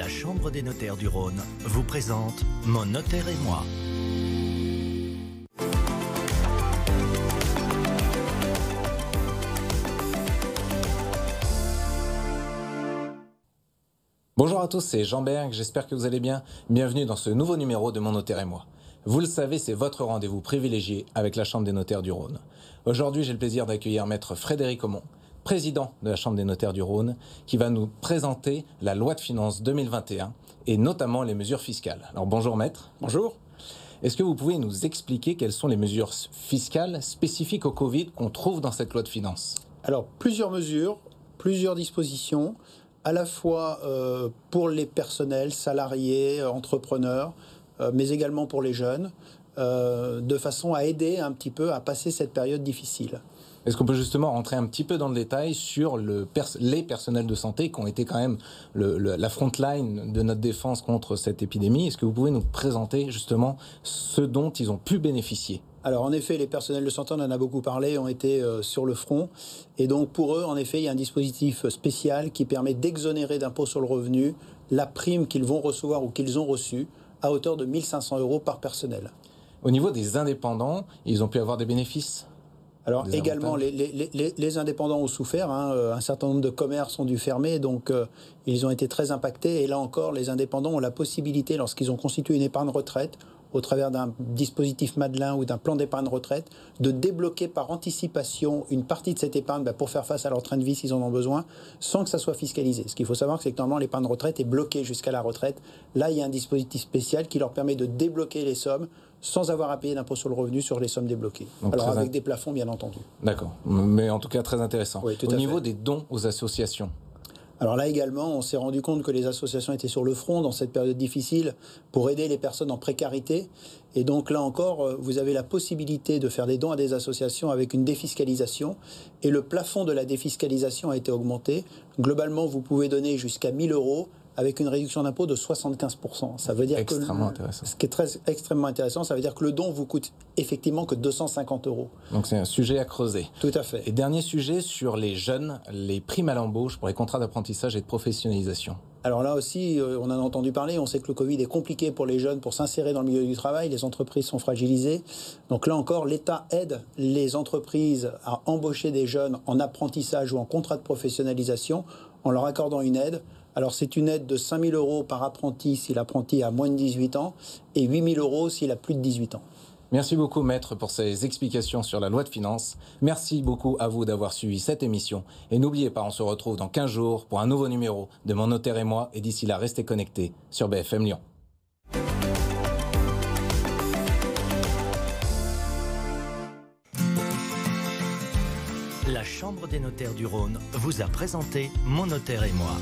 La Chambre des notaires du Rhône vous présente Mon notaire et moi. Bonjour à tous, c'est Jean Berg, j'espère que vous allez bien. Bienvenue dans ce nouveau numéro de Mon notaire et moi. Vous le savez, c'est votre rendez-vous privilégié avec la Chambre des notaires du Rhône. Aujourd'hui, j'ai le plaisir d'accueillir Maître Frédéric Aumont, président de la Chambre des notaires du Rhône, qui va nous présenter la loi de finances 2021 et notamment les mesures fiscales. Alors bonjour Maître. Bonjour. Est-ce que vous pouvez nous expliquer quelles sont les mesures fiscales spécifiques au Covid qu'on trouve dans cette loi de finances? Alors, plusieurs mesures, plusieurs dispositions, à la fois pour les personnels, salariés, entrepreneurs, mais également pour les jeunes, de façon à aider un petit peu à passer cette période difficile. Est-ce qu'on peut justement rentrer un petit peu dans le détail sur les personnels de santé qui ont été quand même la front line de notre défense contre cette épidémie? Est-ce que vous pouvez nous présenter justement ce dont ils ont pu bénéficier? Alors en effet, les personnels de santé, on en a beaucoup parlé, ont été sur le front. Et donc pour eux, en effet, il y a un dispositif spécial qui permet d'exonérer d'impôt sur le revenu la prime qu'ils vont recevoir ou qu'ils ont reçue à hauteur de 1 500 € par personnel. Au niveau des indépendants, ils ont pu avoir des bénéfices? Alors également, les indépendants ont souffert, un certain nombre de commerces ont dû fermer, donc ils ont été très impactés. Et là encore, les indépendants ont la possibilité, lorsqu'ils ont constitué une épargne retraite, au travers d'un dispositif Madelin ou d'un plan d'épargne retraite, de débloquer par anticipation une partie de cette épargne pour faire face à leur train de vie s'ils en ont besoin, sans que ça soit fiscalisé. Ce qu'il faut savoir, c'est que normalement l'épargne retraite est bloquée jusqu'à la retraite. Là, il y a un dispositif spécial qui leur permet de débloquer les sommes sans avoir à payer d'impôt sur le revenu sur les sommes débloquées. Donc, alors avec des plafonds, bien entendu. D'accord, mais en tout cas très intéressant. Oui, au niveau des dons aux associations? Alors là également, on s'est rendu compte que les associations étaient sur le front dans cette période difficile pour aider les personnes en précarité. Et donc là encore, vous avez la possibilité de faire des dons à des associations avec une défiscalisation. Et le plafond de la défiscalisation a été augmenté. Globalement, vous pouvez donner jusqu'à 1 000 € avec une réduction d'impôt de 75%. Ça veut dire intéressant. Ce qui est extrêmement intéressant, ça veut dire que le don vous coûte effectivement que 250 €. Donc c'est un sujet à creuser. Tout à fait. Et dernier sujet sur les jeunes, les primes à l'embauche pour les contrats d'apprentissage et de professionnalisation. Alors là aussi, on en a entendu parler, on sait que le Covid est compliqué pour les jeunes pour s'insérer dans le milieu du travail, les entreprises sont fragilisées. Donc là encore, l'État aide les entreprises à embaucher des jeunes en apprentissage ou en contrat de professionnalisation en leur accordant une aide. Alors c'est une aide de 5 000 € par apprenti si l'apprenti a moins de 18 ans et 8 000 € s'il a plus de 18 ans. Merci beaucoup Maître pour ces explications sur la loi de finances. Merci beaucoup à vous d'avoir suivi cette émission. Et n'oubliez pas, on se retrouve dans 15 jours pour un nouveau numéro de Mon notaire et moi. Et d'ici là, restez connectés sur BFM Lyon. La Chambre des notaires du Rhône vous a présenté Mon notaire et moi.